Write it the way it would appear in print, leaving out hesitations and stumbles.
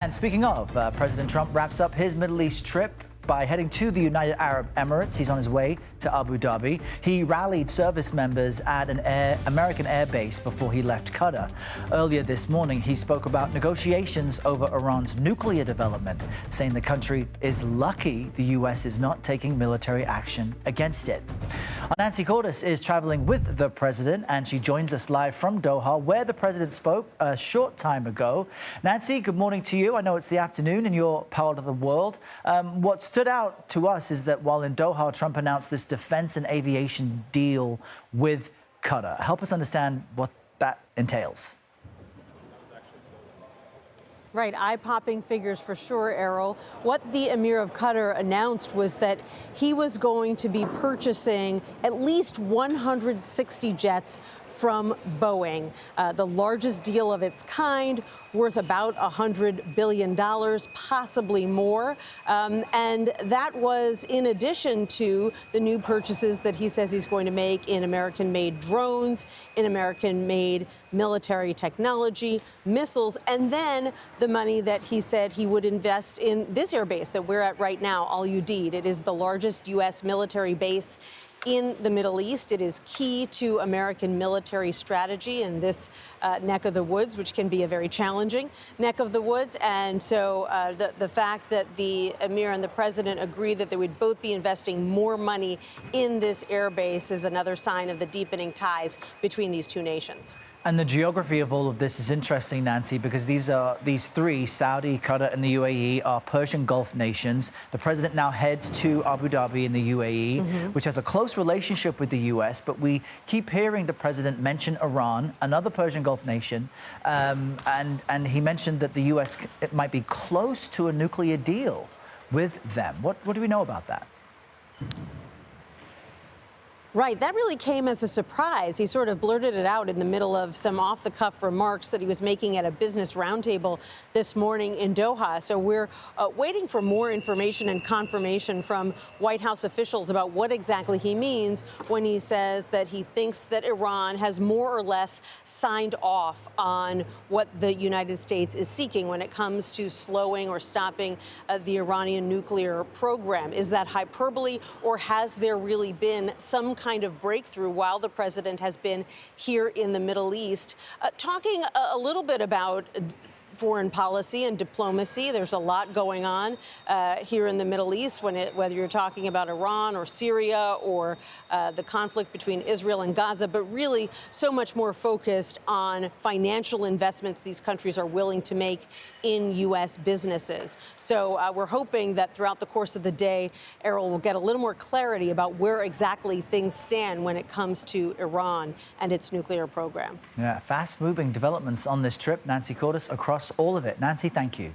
And speaking of, President Trump wraps up his Middle East trip by heading to the United Arab Emirates. He's on his way to Abu Dhabi. He rallied service members at an American air base before he left Qatar. Earlier this morning, he spoke about negotiations over Iran's nuclear development, saying the country is lucky the U.S. is not taking military action against it. Nancy Cordes is traveling with the president, and she joins us live from Doha, where the president spoke a short time ago. Nancy, good morning to you. I know it's the afternoon in your part of the world. What stood out to us is that while in Doha, Trump announced this defense and aviation deal with Qatar. Help us understand what that entails. Right, eye-popping figures for sure, Errol. What the Emir of Qatar announced was that he was going to be purchasing at least 160 jets from Boeing, the largest deal of its kind, worth about $100 billion, possibly more. And that was in addition to the new purchases that he says he's going to make in American-made drones, in American-made military technology, missiles, and then the money that he said he would invest in this air base that we're at right now, Al Udeid. It is the largest U.S. military base in the Middle East. It is key to American military strategy in this neck of the woods, which can be a very challenging neck of the woods. And so the fact that the Emir and the president agreed that they would both be investing more money in this air base is another sign of the deepening ties between these two nations. And the geography of all of this is interesting, Nancy, because these three, Saudi, Qatar, and the UAE, are Persian Gulf nations. The president now heads to Abu Dhabi in the UAE, which has a close relationship with the U.S., but we keep hearing the president mention Iran, another Persian Gulf nation, and he mentioned that the U.S. it might be close to a nuclear deal with them. What do we know about that? Right. That really came as a surprise. He sort of blurted it out in the middle of some off-the-cuff remarks that he was making at a business roundtable this morning in Doha. So we're waiting for more information and confirmation from White House officials about what exactly he means when he says that he thinks that Iran has more or less signed off on what the United States is seeking when it comes to slowing or stopping the Iranian nuclear program. Is that hyperbole, or has there really been some kind of breakthrough while the president has been here in the Middle East? Talking a little bit about foreign policy and diplomacy. There's a lot going on here in the Middle East, whether you're talking about Iran or Syria or the conflict between Israel and Gaza, but really so much more focused on financial investments these countries are willing to make in U.S. businesses. So we're hoping that throughout the course of the day, Errol will get a little more clarity about where exactly things stand when it comes to Iran and its nuclear program. Yeah, fast-moving developments on this trip. Nancy Cordes across all of it. Nancy, thank you.